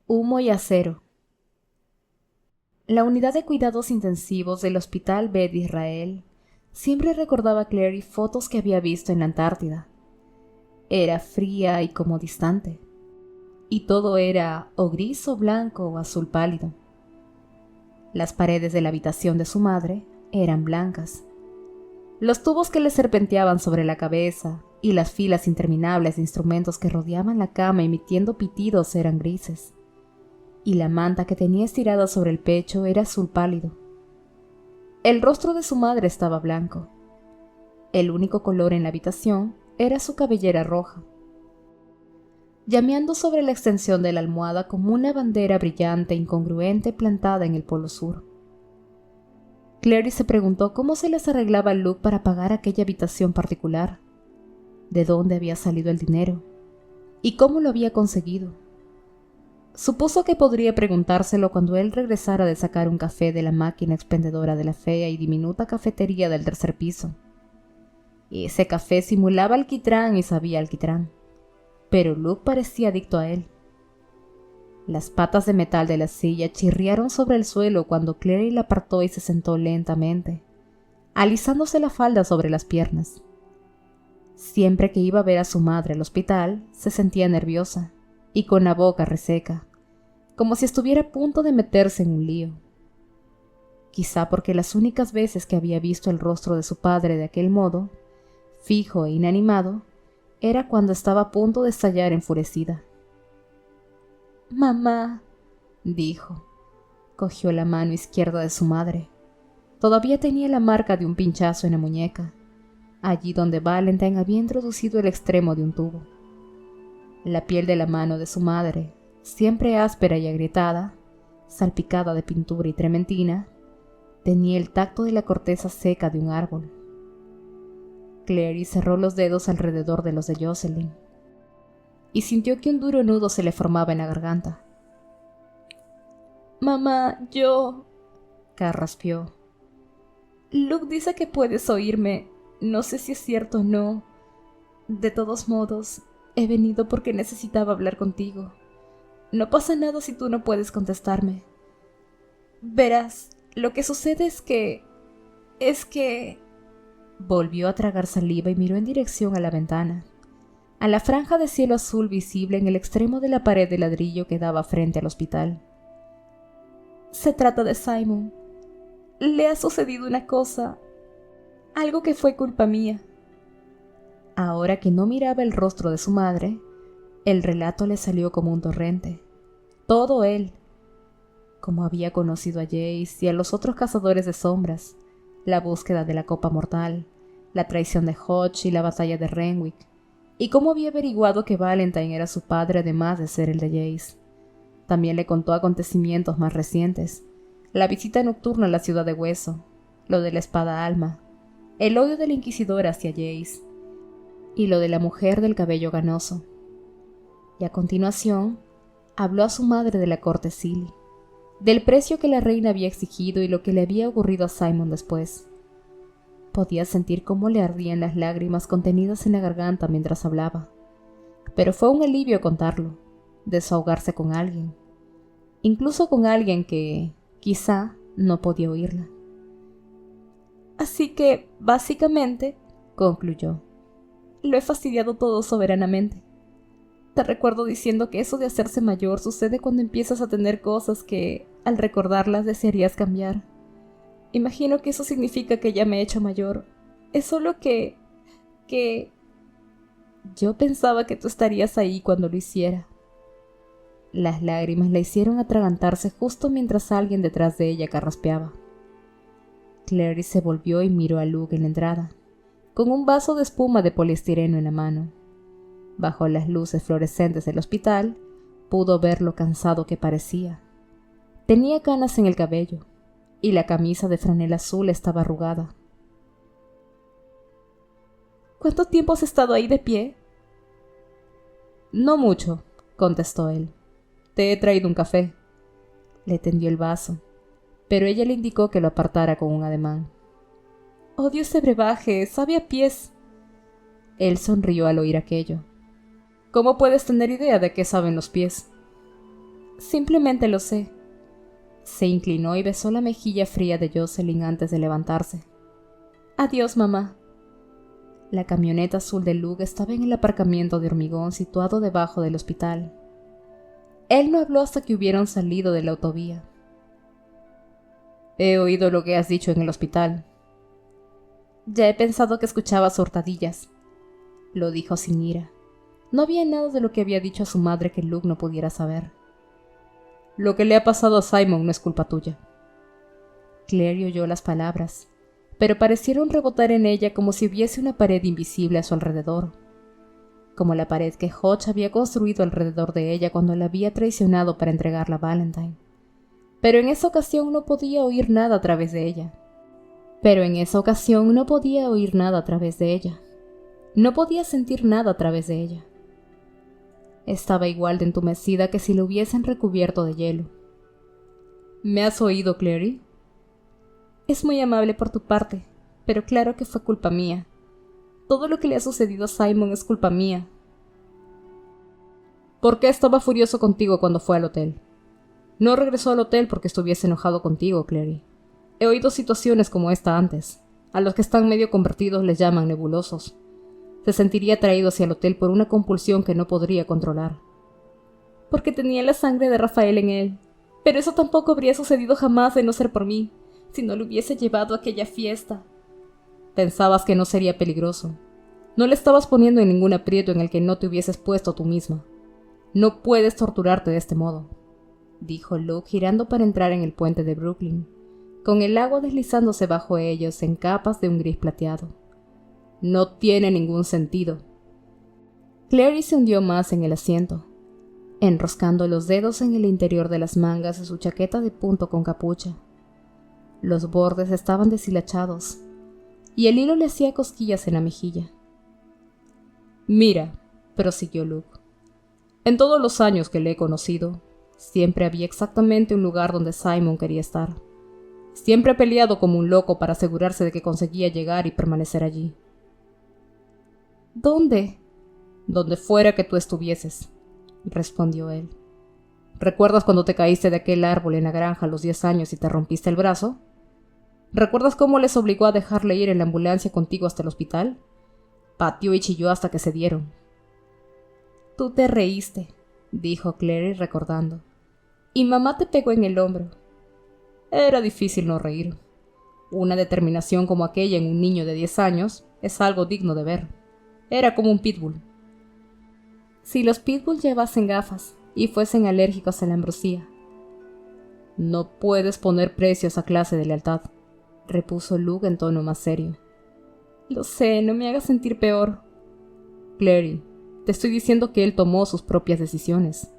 Humo y acero. La unidad de cuidados intensivos del Hospital Beth Israel siempre recordaba a Clary fotos que había visto en la Antártida. Era fría y como distante, y todo era o gris o blanco o azul pálido. Las paredes de la habitación de su madre eran blancas. Los tubos que le serpenteaban sobre la cabeza y las filas interminables de instrumentos que rodeaban la cama emitiendo pitidos eran grises, y la manta que tenía estirada sobre el pecho era azul pálido. El rostro de su madre estaba blanco. El único color en la habitación era su cabellera roja, llameando sobre la extensión de la almohada como una bandera brillante e incongruente plantada en el Polo Sur. Clary se preguntó cómo se les arreglaba a Luke para pagar aquella habitación particular, de dónde había salido el dinero y cómo lo había conseguido. Supuso que podría preguntárselo cuando él regresara de sacar un café de la máquina expendedora de la fea y diminuta cafetería del tercer piso. Ese café simulaba alquitrán y sabía alquitrán, pero Luke parecía adicto a él. Las patas de metal de la silla chirriaron sobre el suelo cuando Clary la apartó y se sentó lentamente, alisándose la falda sobre las piernas. Siempre que iba a ver a su madre al hospital, se sentía nerviosa y con la boca reseca, como si estuviera a punto de meterse en un lío. Quizá porque las únicas veces que había visto el rostro de su padre de aquel modo, fijo e inanimado, era cuando estaba a punto de estallar enfurecida. «Mamá», dijo. Cogió la mano izquierda de su madre. Todavía tenía la marca de un pinchazo en la muñeca, allí donde Valentine había introducido el extremo de un tubo. La piel de la mano de su madre, siempre áspera y agrietada, salpicada de pintura y trementina, tenía el tacto de la corteza seca de un árbol. Clary cerró los dedos alrededor de los de Jocelyn y sintió que un duro nudo se le formaba en la garganta. «Mamá, yo...» carraspeó. «Luke dice que puedes oírme. No sé si es cierto o no. De todos modos, he venido porque necesitaba hablar contigo. No pasa nada si tú no puedes contestarme. Verás, lo que sucede es que... Volvió a tragar saliva y miró en dirección a la ventana, a la franja de cielo azul visible en el extremo de la pared de ladrillo que daba frente al hospital. Se trata de Simon. Le ha sucedido una cosa, algo que fue culpa mía. Ahora que no miraba el rostro de su madre, el relato le salió como un torrente. Todo él. Cómo había conocido a Jace y a los otros cazadores de sombras, la búsqueda de la copa mortal, la traición de Hodge y la batalla de Renwick, y cómo había averiguado que Valentine era su padre además de ser el de Jace. También le contó acontecimientos más recientes, la visita nocturna a la ciudad de Hueso, lo de la espada Alma, el odio de la inquisidora hacia Jace, y lo de la mujer del cabello ganoso. Y a continuación, habló a su madre de la corte Silly, del precio que la reina había exigido y lo que le había ocurrido a Simon después. Podía sentir cómo le ardían las lágrimas contenidas en la garganta mientras hablaba, pero fue un alivio contarlo, desahogarse con alguien, incluso con alguien que, quizá, no podía oírla. Así que, básicamente, concluyó, lo he fastidiado todo soberanamente. Te recuerdo diciendo que eso de hacerse mayor sucede cuando empiezas a tener cosas que, al recordarlas, desearías cambiar. Imagino que eso significa que ya me he hecho mayor. Es solo que... Yo pensaba que tú estarías ahí cuando lo hiciera. Las lágrimas la hicieron atragantarse justo mientras alguien detrás de ella carraspeaba. Clary se volvió y miró a Luke en la entrada, con un vaso de espuma de poliestireno en la mano. Bajo las luces fluorescentes del hospital, pudo ver lo cansado que parecía. Tenía canas en el cabello, y la camisa de franela azul estaba arrugada. ¿Cuánto tiempo has estado ahí de pie? No mucho, contestó él. Te he traído un café. Le tendió el vaso, pero ella le indicó que lo apartara con un ademán. Odio ese brebaje, sabe a pies. Él sonrió al oír aquello. ¿Cómo puedes tener idea de qué saben los pies? Simplemente lo sé. Se inclinó y besó la mejilla fría de Jocelyn antes de levantarse. Adiós, mamá. La camioneta azul de Luke estaba en el aparcamiento de hormigón situado debajo del hospital. Él no habló hasta que hubieron salido de la autovía. He oído lo que has dicho en el hospital. Ya he pensado que escuchabas hurtadillas, lo dijo sin ira. No había nada de lo que había dicho a su madre que Luke no pudiera saber. Lo que le ha pasado a Simon no es culpa tuya. Clary oyó las palabras, pero parecieron rebotar en ella como si hubiese una pared invisible a su alrededor, como la pared que Hodge había construido alrededor de ella cuando la había traicionado para entregarla a Valentine. Pero en esa ocasión no podía oír nada a través de ella. No podía sentir nada a través de ella. Estaba igual de entumecida que si lo hubiesen recubierto de hielo. ¿Me has oído, Clary? Es muy amable por tu parte, pero claro que fue culpa mía. Todo lo que le ha sucedido a Simon es culpa mía. ¿Por qué estaba furioso contigo cuando fue al hotel? No regresó al hotel porque estuviese enojado contigo, Clary. He oído situaciones como esta antes. A los que están medio convertidos les llaman nebulosos. Se sentiría atraído hacia el hotel por una compulsión que no podría controlar. Porque tenía la sangre de Rafael en él. Pero eso tampoco habría sucedido jamás de no ser por mí, si no lo hubiese llevado a aquella fiesta. Pensabas que no sería peligroso. No le estabas poniendo en ningún aprieto en el que no te hubieses puesto tú misma. No puedes torturarte de este modo, dijo Luke girando para entrar en el puente de Brooklyn, con el agua deslizándose bajo ellos en capas de un gris plateado. No tiene ningún sentido. Clary se hundió más en el asiento, enroscando los dedos en el interior de las mangas de su chaqueta de punto con capucha. Los bordes estaban deshilachados, y el hilo le hacía cosquillas en la mejilla. Mira, prosiguió Luke, en todos los años que le he conocido, siempre había exactamente un lugar donde Simon quería estar. Siempre ha peleado como un loco para asegurarse de que conseguía llegar y permanecer allí. ¿Dónde? Donde fuera que tú estuvieses, respondió él. ¿Recuerdas cuando te caíste de aquel árbol en la granja a los 10 años y te rompiste el brazo? ¿Recuerdas cómo les obligó a dejarle ir en la ambulancia contigo hasta el hospital? Pateó y chilló hasta que cedieron. Tú te reíste, dijo Clary recordando, y mamá te pegó en el hombro. Era difícil no reír. Una determinación como aquella en un niño de 10 años es algo digno de ver. Era como un pitbull. Si los pitbull llevasen gafas y fuesen alérgicos a la ambrosía. No puedes poner precio a esa clase de lealtad, repuso Luke en tono más serio. Lo sé, no me hagas sentir peor. Clary, te estoy diciendo que él tomó sus propias decisiones.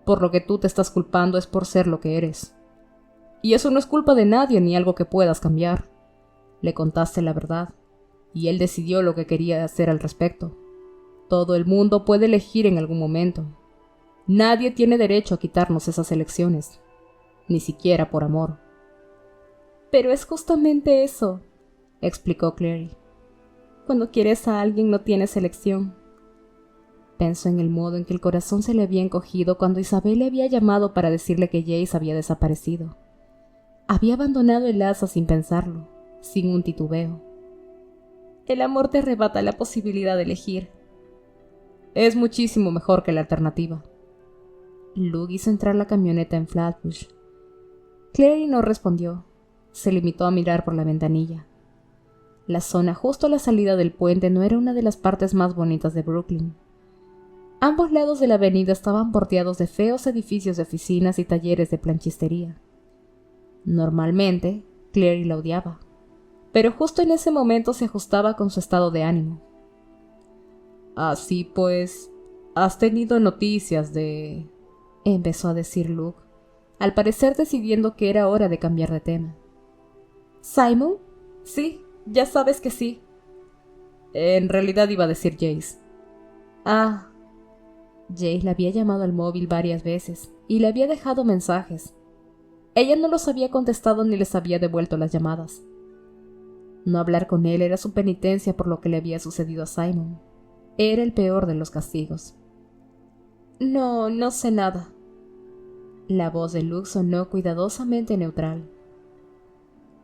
Por lo que tú te estás culpando es por ser lo que eres. Y eso no es culpa de nadie ni algo que puedas cambiar. Le contaste la verdad, y él decidió lo que quería hacer al respecto. Todo el mundo puede elegir en algún momento. Nadie tiene derecho a quitarnos esas elecciones, ni siquiera por amor. Pero es justamente eso, explicó Clary. Cuando quieres a alguien no tienes elección. Pensó en el modo en que el corazón se le había encogido cuando Isabel le había llamado para decirle que Jace había desaparecido. Había abandonado el asa sin pensarlo, sin un titubeo. El amor te arrebata la posibilidad de elegir. Es muchísimo mejor que la alternativa. Luke hizo entrar la camioneta en Flatbush. Clary no respondió. Se limitó a mirar por la ventanilla. La zona justo a la salida del puente no era una de las partes más bonitas de Brooklyn. Ambos lados de la avenida estaban bordeados de feos edificios de oficinas y talleres de planchistería. Normalmente, Clary la odiaba, pero justo en ese momento se ajustaba con su estado de ánimo. Así pues, has tenido noticias de... empezó a decir Luke, al parecer decidiendo que era hora de cambiar de tema. ¿Simon? Sí, ya sabes que sí. En realidad iba a decir Jace. Ah. Jace le había llamado al móvil varias veces y le había dejado mensajes. Ella no los había contestado ni les había devuelto las llamadas. No hablar con él era su penitencia por lo que le había sucedido a Simon. Era el peor de los castigos. No sé nada. La voz de Luke sonó cuidadosamente neutral.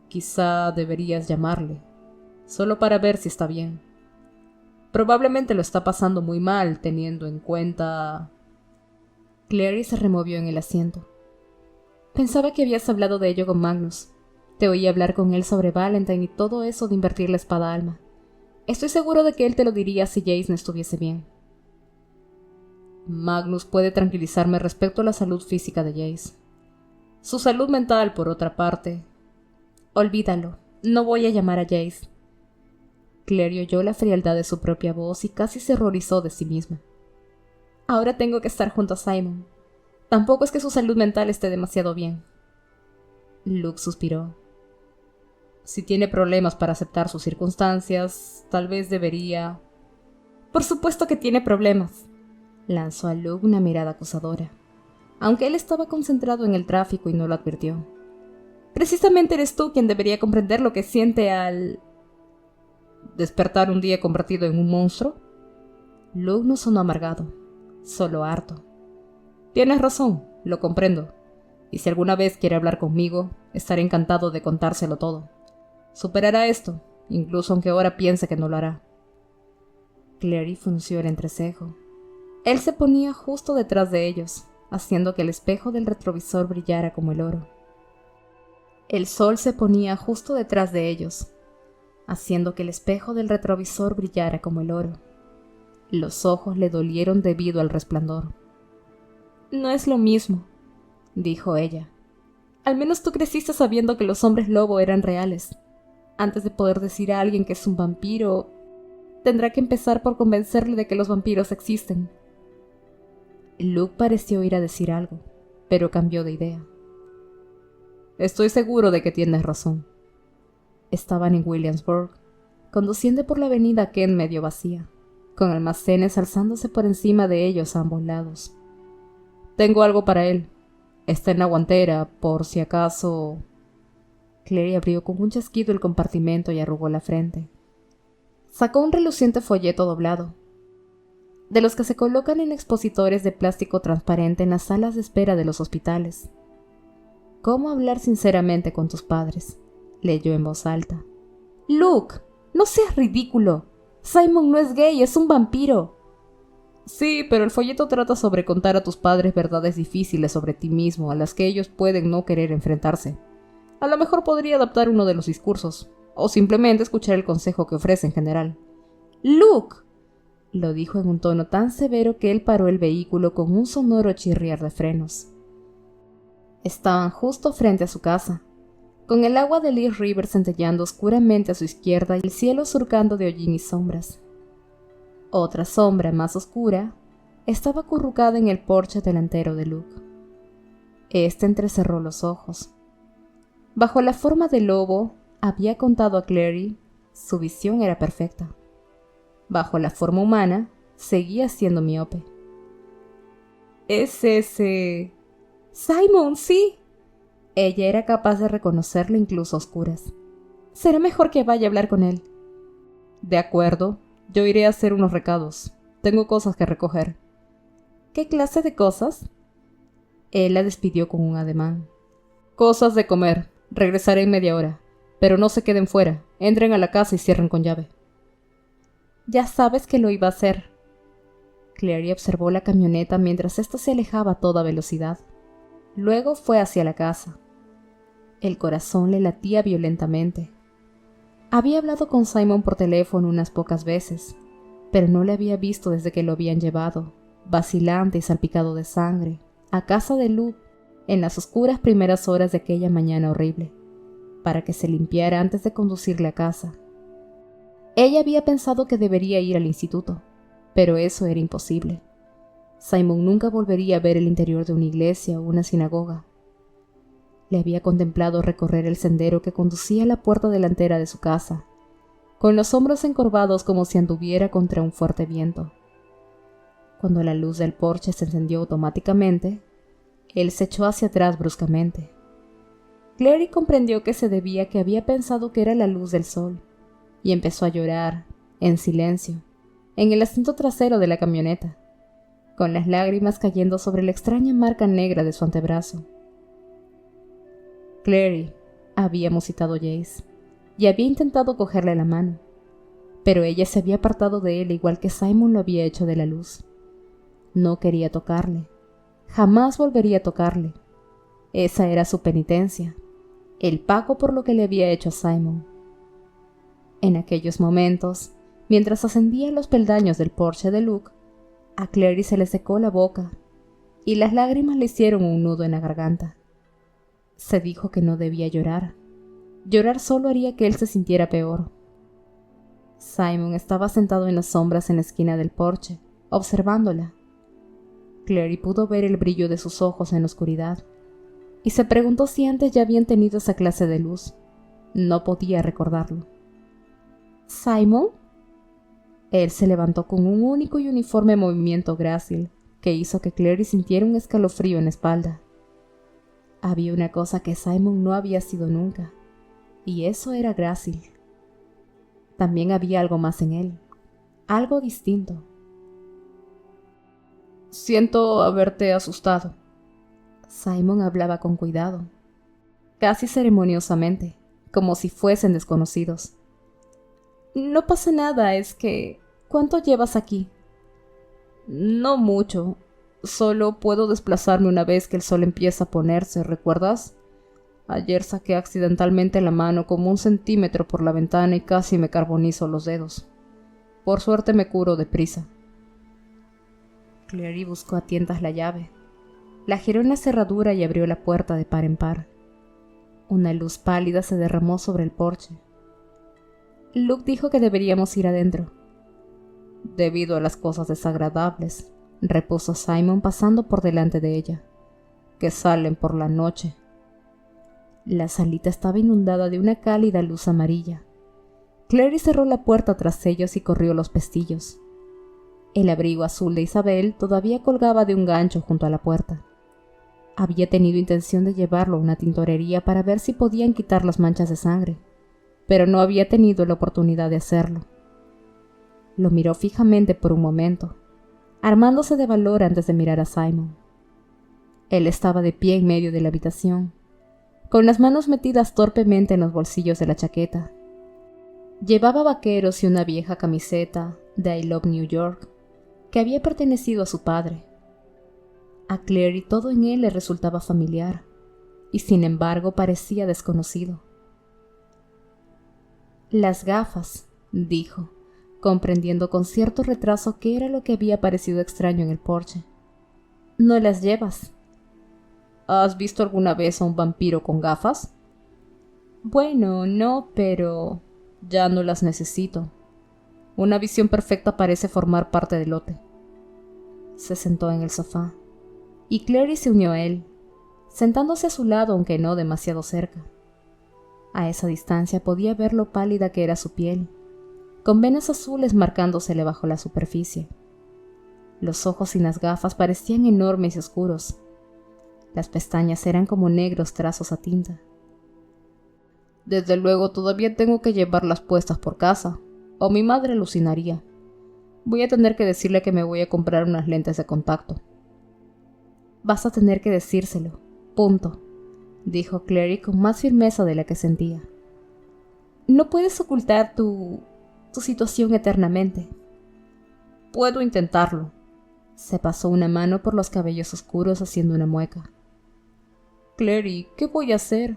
Quizá deberías llamarle, solo para ver si está bien. Probablemente lo está pasando muy mal, teniendo en cuenta... Clary se removió en el asiento. Pensaba que habías hablado de ello con Magnus. Te oí hablar con él sobre Valentine y todo eso de invertir la espada alma. Estoy seguro de que él te lo diría si Jace no estuviese bien. Magnus puede tranquilizarme respecto a la salud física de Jace. Su salud mental, por otra parte... Olvídalo, no voy a llamar a Jace. Clary oyó la frialdad de su propia voz y casi se horrorizó de sí misma. Ahora tengo que estar junto a Simon. Tampoco es que su salud mental esté demasiado bien. Luke suspiró. Si tiene problemas para aceptar sus circunstancias, tal vez debería... Por supuesto que tiene problemas. Lanzó a Luke una mirada acusadora, aunque él estaba concentrado en el tráfico y no lo advirtió. Precisamente eres tú quien debería comprender lo que siente al... ¿Despertar un día convertido en un monstruo? Luke no sonó amargado, solo harto. Tienes razón, lo comprendo. Y si alguna vez quiere hablar conmigo, estaré encantado de contárselo todo. Superará esto, incluso aunque ahora piense que no lo hará. Clary frunció el entrecejo. Él se ponía justo detrás de ellos, haciendo que el espejo del retrovisor brillara como el oro. El sol se ponía justo detrás de ellos, haciendo que el espejo del retrovisor brillara como el oro. Los ojos le dolieron debido al resplandor. No es lo mismo, dijo ella. Al menos tú creciste sabiendo que los hombres lobo eran reales. Antes de poder decir a alguien que es un vampiro, tendrá que empezar por convencerle de que los vampiros existen. Luke pareció ir a decir algo, pero cambió de idea. Estoy seguro de que tienes razón. Estaban en Williamsburg, conduciendo por la avenida Kent medio vacía, con almacenes alzándose por encima de ellos a ambos lados. Tengo algo para él. Está en la guantera, por si acaso... Clary abrió con un chasquido el compartimento y arrugó la frente. Sacó un reluciente folleto doblado, de los que se colocan en expositores de plástico transparente en las salas de espera de los hospitales. ¿Cómo hablar sinceramente con tus padres?, leyó en voz alta. Luke, no seas ridículo. Simon no es gay, es un vampiro. Sí, pero el folleto trata sobre contar a tus padres verdades difíciles sobre ti mismo, a las que ellos pueden no querer enfrentarse. A lo mejor podría adaptar uno de los discursos, o simplemente escuchar el consejo que ofrece en general. ¡Luke!, lo dijo en un tono tan severo que él paró el vehículo con un sonoro chirriar de frenos. Estaban justo frente a su casa, con el agua del East River centellando oscuramente a su izquierda y el cielo surcando de hollín y sombras. Otra sombra más oscura estaba acurrucada en el porche delantero de Luke. Este entrecerró los ojos. Bajo la forma de lobo, había contado a Clary, su visión era perfecta. Bajo la forma humana, seguía siendo miope. ¿Es ese...? ¡Simon, sí! Ella era capaz de reconocerlo incluso a oscuras. Será mejor que vaya a hablar con él. De acuerdo, yo iré a hacer unos recados. Tengo cosas que recoger. ¿Qué clase de cosas? Él la despidió con un ademán. Cosas de comer. Regresaré en media hora. Pero no se queden fuera. Entren a la casa y cierren con llave. Ya sabes que lo iba a hacer. Clary observó la camioneta mientras ésta se alejaba a toda velocidad. Luego fue hacia la casa. El corazón le latía violentamente. Había hablado con Simon por teléfono unas pocas veces, pero no le había visto desde que lo habían llevado, vacilante y salpicado de sangre, a casa de Luke en las oscuras primeras horas de aquella mañana horrible, para que se limpiara antes de conducirle a casa. Ella había pensado que debería ir al instituto, pero eso era imposible. Simon nunca volvería a ver el interior de una iglesia o una sinagoga. Le había contemplado recorrer el sendero que conducía a la puerta delantera de su casa, con los hombros encorvados como si anduviera contra un fuerte viento. Cuando la luz del porche se encendió automáticamente, él se echó hacia atrás bruscamente. Clary comprendió que se debía a que había pensado que era la luz del sol, y empezó a llorar, en silencio, en el asiento trasero de la camioneta. con las lágrimas cayendo sobre la extraña marca negra de su antebrazo. Clary, había musitado Jace, y había intentado cogerle la mano, pero ella se había apartado de él igual que Simon lo había hecho de la luz. No quería tocarle, jamás volvería a tocarle. Esa era su penitencia, el pago por lo que le había hecho a Simon. En aquellos momentos, mientras ascendía los peldaños del porche de Luke, a Clary se le secó la boca y las lágrimas le hicieron un nudo en la garganta. Se dijo que no debía llorar. Llorar solo haría que él se sintiera peor. Simon estaba sentado en las sombras en la esquina del porche, observándola. Clary pudo ver el brillo de sus ojos en la oscuridad, y se preguntó si antes ya habían tenido esa clase de luz. No podía recordarlo. ¿Simon? Él se levantó con un único y uniforme movimiento grácil que hizo que Clary sintiera un escalofrío en la espalda. Había una cosa que Simon no había sido nunca, y eso era grácil. También había algo más en él, algo distinto. Siento haberte asustado. Simon hablaba con cuidado, casi ceremoniosamente, como si fuesen desconocidos. No pasa nada, es que... ¿Cuánto llevas aquí? No mucho. Solo puedo desplazarme una vez que el sol empieza a ponerse, ¿recuerdas? Ayer saqué accidentalmente la mano como 1 centímetro por la ventana y casi me carbonizo los dedos. Por suerte me curo deprisa. Clary buscó a tientas la llave. La giró en la cerradura y abrió la puerta de par en par. Una luz pálida se derramó sobre el porche. Luke dijo que deberíamos ir adentro. Debido a las cosas desagradables, repuso Simon pasando por delante de ella, que salen por la noche. La salita estaba inundada de una cálida luz amarilla. Clary cerró la puerta tras ellos y corrió los pestillos. El abrigo azul de Isabel todavía colgaba de un gancho junto a la puerta. Había tenido intención de llevarlo a una tintorería para ver si podían quitar las manchas de sangre, pero no había tenido la oportunidad de hacerlo. Lo miró fijamente por un momento, armándose de valor antes de mirar a Simon. Él estaba de pie en medio de la habitación, con las manos metidas torpemente en los bolsillos de la chaqueta. Llevaba vaqueros y una vieja camiseta de I Love New York, que había pertenecido a su padre. A Clary todo en él le resultaba familiar, y sin embargo parecía desconocido. Las gafas, dijo, comprendiendo con cierto retraso qué era lo que había parecido extraño en el porche. ¿No las llevas? ¿Has visto alguna vez a un vampiro con gafas? Bueno, no, pero... ya no las necesito. Una visión perfecta parece formar parte del lote. Se sentó en el sofá, y Clary se unió a él, sentándose a su lado aunque no demasiado cerca. A esa distancia podía ver lo pálida que era su piel, con venas azules marcándosele bajo la superficie. Los ojos sin las gafas parecían enormes y oscuros. Las pestañas eran como negros trazos a tinta. Desde luego todavía tengo que llevarlas puestas por casa, o mi madre alucinaría. Voy a tener que decirle que me voy a comprar unas lentes de contacto. Vas a tener que decírselo, punto, dijo Clary con más firmeza de la que sentía. No puedes ocultar tu situación eternamente. Puedo intentarlo. Se pasó una mano por los cabellos oscuros haciendo una mueca. Clary, ¿qué voy a hacer?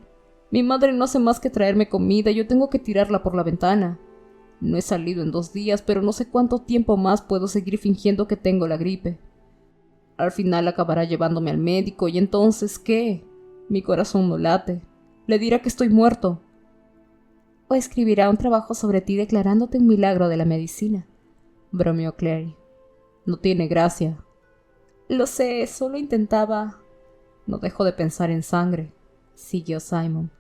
Mi madre no hace más que traerme comida y yo tengo que tirarla por la ventana. No he salido en 2 días, pero no sé cuánto tiempo más puedo seguir fingiendo que tengo la gripe. Al final acabará llevándome al médico y entonces, ¿qué? Mi corazón no late. Le dirá que estoy muerto. O escribirá un trabajo sobre ti declarándote un milagro de la medicina, bromeó Clary. No tiene gracia. Lo sé, solo intentaba... No dejo de pensar en sangre, siguió Simon.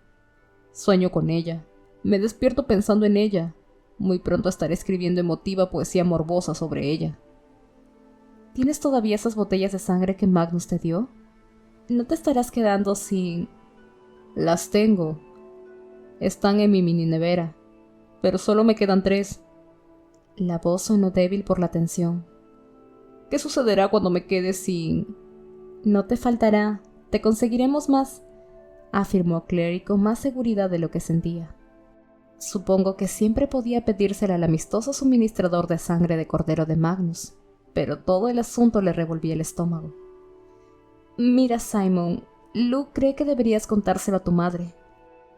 Sueño con ella. Me despierto pensando en ella. Muy pronto estaré escribiendo emotiva poesía morbosa sobre ella. ¿Tienes todavía esas botellas de sangre que Magnus te dio? ¿No te estarás quedando sin...? Las tengo. Están en mi mini nevera, pero solo me quedan 3. La voz sonó débil por la tensión. ¿Qué sucederá cuando me quede sin...? No te faltará, te conseguiremos más, afirmó Clary con más seguridad de lo que sentía. Supongo que siempre podía pedírsela al amistoso suministrador de sangre de cordero de Magnus, pero todo el asunto le revolvía el estómago. Mira, Simon, Luke cree que deberías contárselo a tu madre.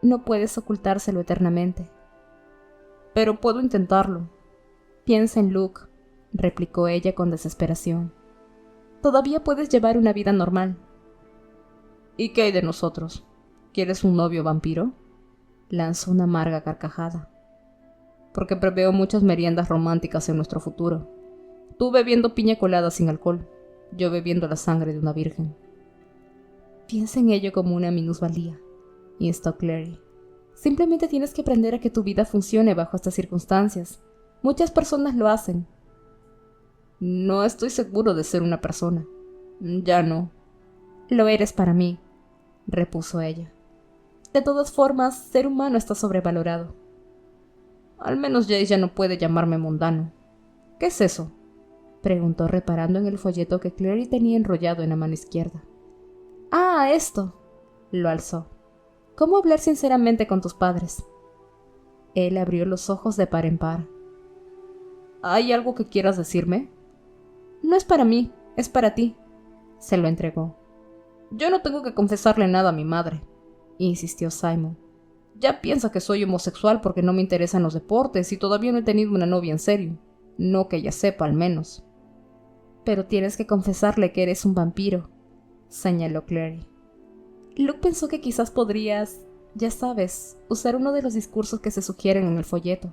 No puedes ocultárselo eternamente. Pero puedo intentarlo. Piensa en Luke, replicó ella con desesperación. Todavía puedes llevar una vida normal. ¿Y qué hay de nosotros? ¿Quieres un novio vampiro? Lanzó una amarga carcajada. Porque preveo muchas meriendas románticas en nuestro futuro. Tú bebiendo piña colada sin alcohol, yo bebiendo la sangre de una virgen. Piensa en ello como una minusvalía, instó Clary. Simplemente tienes que aprender a que tu vida funcione bajo estas circunstancias. Muchas personas lo hacen. No estoy seguro de ser una persona. Ya no. Lo eres para mí, repuso ella. De todas formas, ser humano está sobrevalorado. Al menos Jace ya no puede llamarme mundano. ¿Qué es eso?, preguntó reparando en el folleto que Clary tenía enrollado en la mano izquierda. Ah, esto, lo alzó. ¿Cómo hablar sinceramente con tus padres? Él abrió los ojos de par en par. ¿Hay algo que quieras decirme? No es para mí, es para ti. Se lo entregó. Yo no tengo que confesarle nada a mi madre, insistió Simon. Ya piensa que soy homosexual porque no me interesan los deportes y todavía no he tenido una novia en serio. No que ella sepa, al menos. Pero tienes que confesarle que eres un vampiro, señaló Clary. Luke pensó que quizás podrías, ya sabes, usar uno de los discursos que se sugieren en el folleto.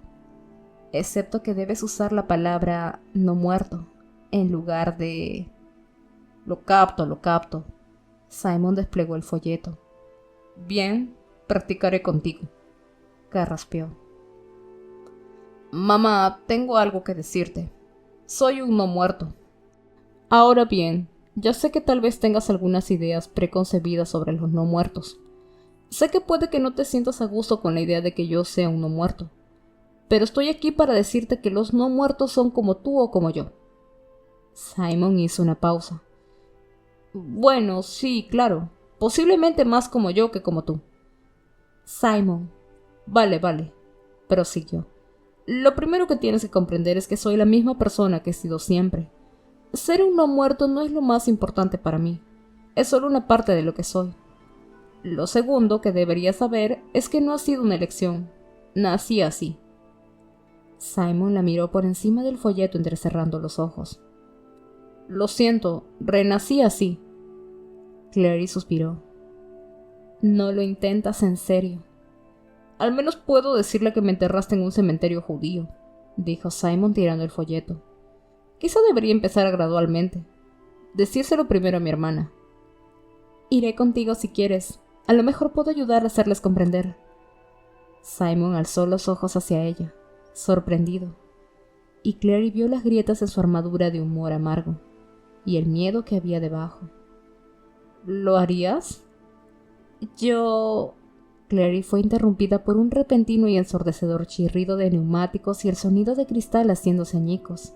Excepto que debes usar la palabra no muerto, en lugar de... Lo capto. Simon desplegó el folleto. Bien, practicaré contigo, carraspeó. Mamá, tengo algo que decirte. Soy un no muerto. Ahora bien, ya sé que tal vez tengas algunas ideas preconcebidas sobre los no muertos. Sé que puede que no te sientas a gusto con la idea de que yo sea un no muerto, pero estoy aquí para decirte que los no muertos son como tú o como yo. Simon hizo una pausa. Bueno, sí, claro. Posiblemente más como yo que como tú. Simon. Vale, prosiguió. Lo primero que tienes que comprender es que soy la misma persona que he sido siempre. Ser un no muerto no es lo más importante para mí. Es solo una parte de lo que soy. Lo segundo que deberías saber es que no ha sido una elección. Nací así. Simon la miró por encima del folleto entrecerrando los ojos. Lo siento, renací así. Clary suspiró. No lo intentas en serio. Al menos puedo decirle que me enterraste en un cementerio judío, dijo Simon tirando el folleto. Quizá debería empezar gradualmente. Decírselo primero a mi hermana. Iré contigo si quieres. A lo mejor puedo ayudar a hacerles comprender. Simon alzó los ojos hacia ella, sorprendido, y Clary vio las grietas en su armadura de humor amargo, y el miedo que había debajo. ¿Lo harías? Yo... Clary fue interrumpida por un repentino y ensordecedor chirrido de neumáticos y el sonido de cristal haciéndose añicos.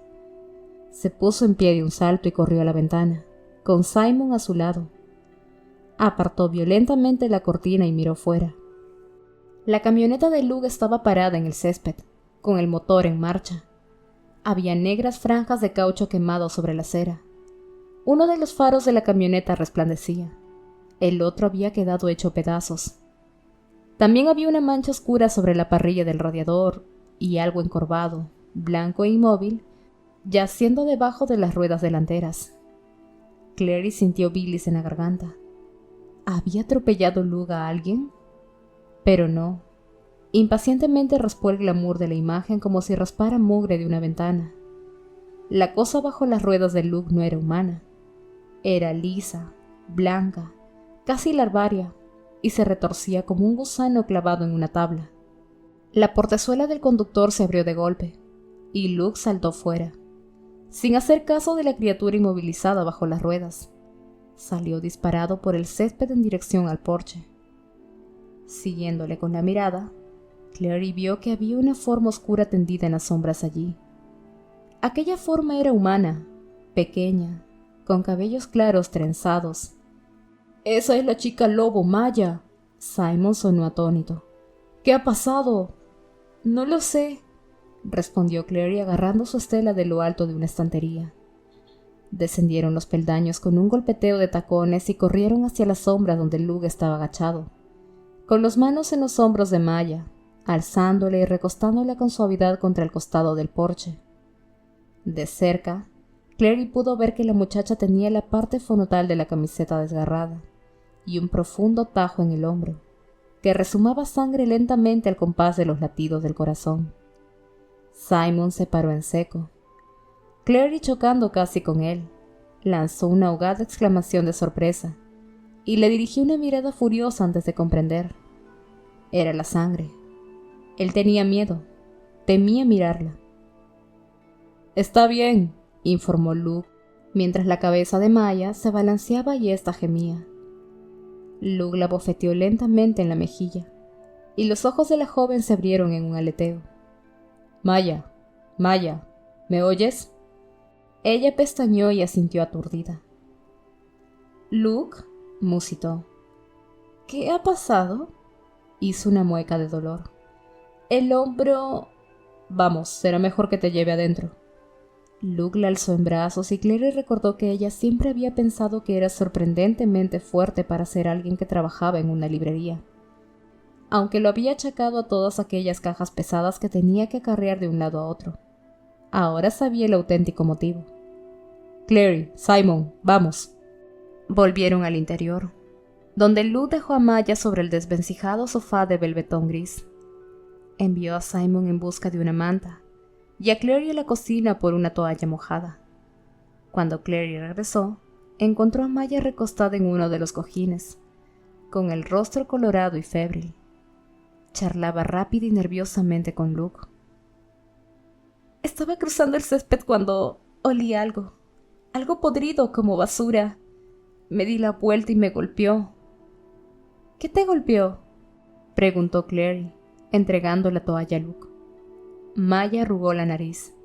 Se puso en pie de un salto y corrió a la ventana, con Simon a su lado. Apartó violentamente la cortina y miró fuera. La camioneta de Luke estaba parada en el césped, con el motor en marcha. Había negras franjas de caucho quemado sobre la acera. Uno de los faros de la camioneta resplandecía. El otro había quedado hecho pedazos. También había una mancha oscura sobre la parrilla del radiador y algo encorvado, blanco e inmóvil, yaciendo debajo de las ruedas delanteras. Clary sintió bilis en la garganta. ¿Había atropellado Luke a alguien? Pero no. Impacientemente raspó el glamour de la imagen como si raspara mugre de una ventana. La cosa bajo las ruedas de Luke no era humana. Era lisa, blanca, casi larvaria, y se retorcía como un gusano clavado en una tabla. La portezuela del conductor se abrió de golpe, y Luke saltó fuera, sin hacer caso de la criatura inmovilizada bajo las ruedas. Salió disparado por el césped en dirección al porche. Siguiéndole con la mirada, Clary vio que había una forma oscura tendida en las sombras allí. Aquella forma era humana, pequeña, con cabellos claros trenzados. «Esa es la chica lobo, Maya». Simon sonó atónito. «¿Qué ha pasado?» «No lo sé», respondió Clary agarrando su estela de lo alto de una estantería. Descendieron los peldaños con un golpeteo de tacones y corrieron hacia la sombra donde Luke estaba agachado, con las manos en los hombros de Maya, alzándola y recostándola con suavidad contra el costado del porche. De cerca, Clary pudo ver que la muchacha tenía la parte frontal de la camiseta desgarrada y un profundo tajo en el hombro, que resumaba sangre lentamente al compás de los latidos del corazón. Simon se paró en seco. Clary, chocando casi con él, lanzó una ahogada exclamación de sorpresa y le dirigió una mirada furiosa antes de comprender. Era la sangre. Él tenía miedo, temía mirarla. «Está bien», informó Luke, mientras la cabeza de Maya se balanceaba y ésta gemía. Luke la bofeteó lentamente en la mejilla, y los ojos de la joven se abrieron en un aleteo. «Maya, Maya, ¿me oyes?» Ella pestañeó y asintió aturdida. «Luke», musitó. «¿Qué ha pasado?» Hizo una mueca de dolor. «El hombro...» «Vamos, será mejor que te lleve adentro». Luke la alzó en brazos y Clary recordó que ella siempre había pensado que era sorprendentemente fuerte para ser alguien que trabajaba en una librería, aunque lo había achacado a todas aquellas cajas pesadas que tenía que acarrear de un lado a otro. Ahora sabía el auténtico motivo. «Clary, Simon, vamos». Volvieron al interior, donde Luke dejó a Maya sobre el desvencijado sofá de velvetón gris. Envió a Simon en busca de una manta y a Clary a la cocina por una toalla mojada. Cuando Clary regresó, encontró a Maya recostada en uno de los cojines, con el rostro colorado y febril. Charlaba rápida y nerviosamente con Luke. «Estaba cruzando el césped cuando olí algo podrido como basura. Me di la vuelta y me golpeó». «¿Qué te golpeó?», preguntó Clary, entregando la toalla a Luke. Maya arrugó la nariz.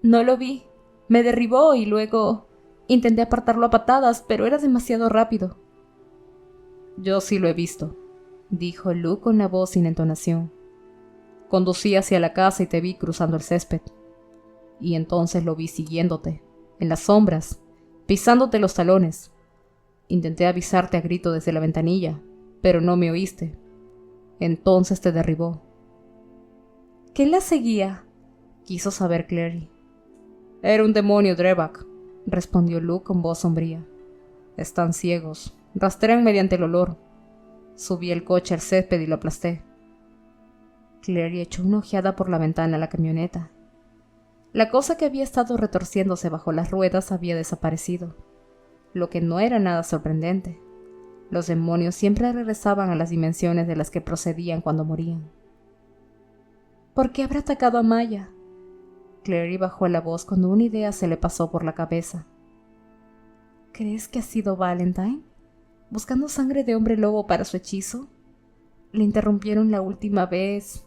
«No lo vi. Me derribó y luego intenté apartarlo a patadas, pero era demasiado rápido». «Yo sí lo he visto», dijo Luke con la voz sin entonación. «Conducí hacia la casa y te vi cruzando el césped. Y entonces lo vi siguiéndote, en las sombras, pisándote los talones. Intenté avisarte a grito desde la ventanilla, pero no me oíste. Entonces te derribó». «¿Quién la seguía?», quiso saber Clary. «Era un demonio Drebak», respondió Luke con voz sombría. «Están ciegos. Rastrean mediante el olor. Subí el coche al césped y lo aplasté». Clary echó una ojeada por la ventana a la camioneta. La cosa que había estado retorciéndose bajo las ruedas había desaparecido, lo que no era nada sorprendente. Los demonios siempre regresaban a las dimensiones de las que procedían cuando morían. «¿Por qué habrá atacado a Maya?», Clary bajó la voz cuando una idea se le pasó por la cabeza. «¿Crees que ha sido Valentine, buscando sangre de hombre lobo para su hechizo? Le interrumpieron la última vez».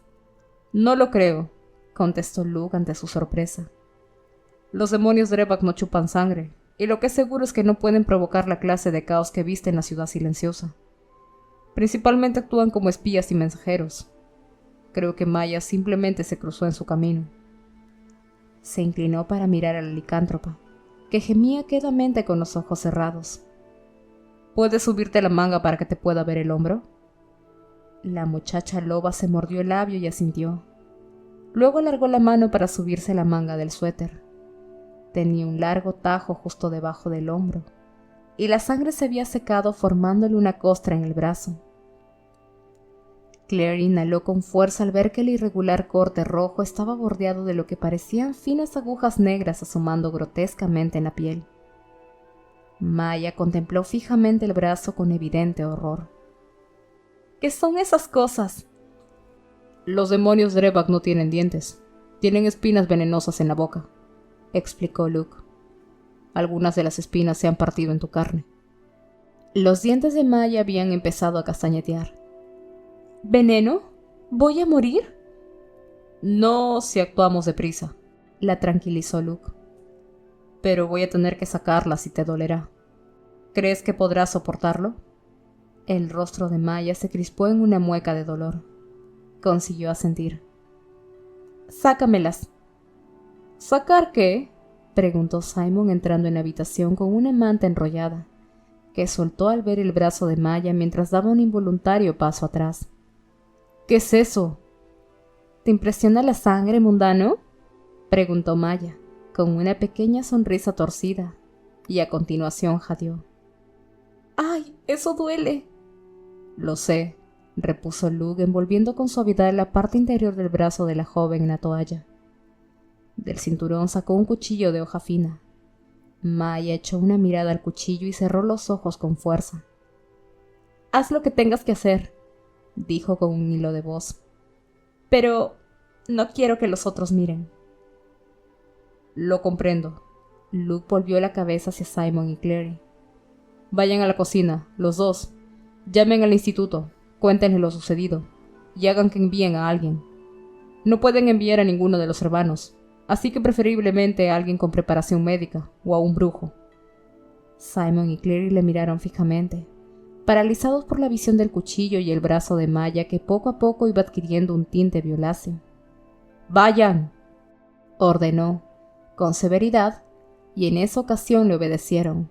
«No lo creo», contestó Luke ante su sorpresa. «Los demonios Drebak no chupan sangre, y lo que es seguro es que no pueden provocar la clase de caos que viste en la ciudad silenciosa. Principalmente actúan como espías y mensajeros. Creo que Maya simplemente se cruzó en su camino». Se inclinó para mirar a la licántropa, que gemía quedamente con los ojos cerrados. «¿Puedes subirte la manga para que te pueda ver el hombro?». La muchacha loba se mordió el labio y asintió. Luego alargó la mano para subirse la manga del suéter. Tenía un largo tajo justo debajo del hombro, y la sangre se había secado formándole una costra en el brazo. Clary inhaló con fuerza al ver que el irregular corte rojo estaba bordeado de lo que parecían finas agujas negras asomando grotescamente en la piel. Maya contempló fijamente el brazo con evidente horror. «¿Qué son esas cosas?». «Los demonios Drebak no tienen dientes. Tienen espinas venenosas en la boca», explicó Luke. «Algunas de las espinas se han partido en tu carne». Los dientes de Maya habían empezado a castañetear. «¿Veneno? ¿Voy a morir?». «No si actuamos deprisa», la tranquilizó Luke. pero voy a tener que sacarla si te dolerá. ¿Crees que podrás soportarlo? El rostro de Maya se crispó en una mueca de dolor. Consiguió asentir. Sácamelas. ¿Sacar qué? Preguntó Simon entrando en la habitación con una manta enrollada, que soltó al ver el brazo de Maya mientras daba un involuntario paso atrás. ¿Qué es eso? ¿Te impresiona la sangre, mundano? Preguntó Maya, con una pequeña sonrisa torcida, y a continuación jadeó. ¡Ay, eso duele! Lo sé, repuso Luke envolviendo con suavidad la parte interior del brazo de la joven en la toalla. Del cinturón sacó un cuchillo de hoja fina. Maya echó una mirada al cuchillo y cerró los ojos con fuerza. Haz lo que tengas que hacer, dijo con un hilo de voz. Pero no quiero que los otros miren. Lo comprendo. Luke volvió la cabeza hacia Simon y Clary. Vayan a la cocina, los dos. Llamen al instituto, cuéntenle lo sucedido, y hagan que envíen a alguien. No pueden enviar a ninguno de los hermanos, así que preferiblemente a alguien con preparación médica o a un brujo. Simon y Clary le miraron fijamente, paralizados por la visión del cuchillo y el brazo de Maya que poco a poco iba adquiriendo un tinte violáceo. ¡Vayan!, ordenó, con severidad, y en esa ocasión le obedecieron.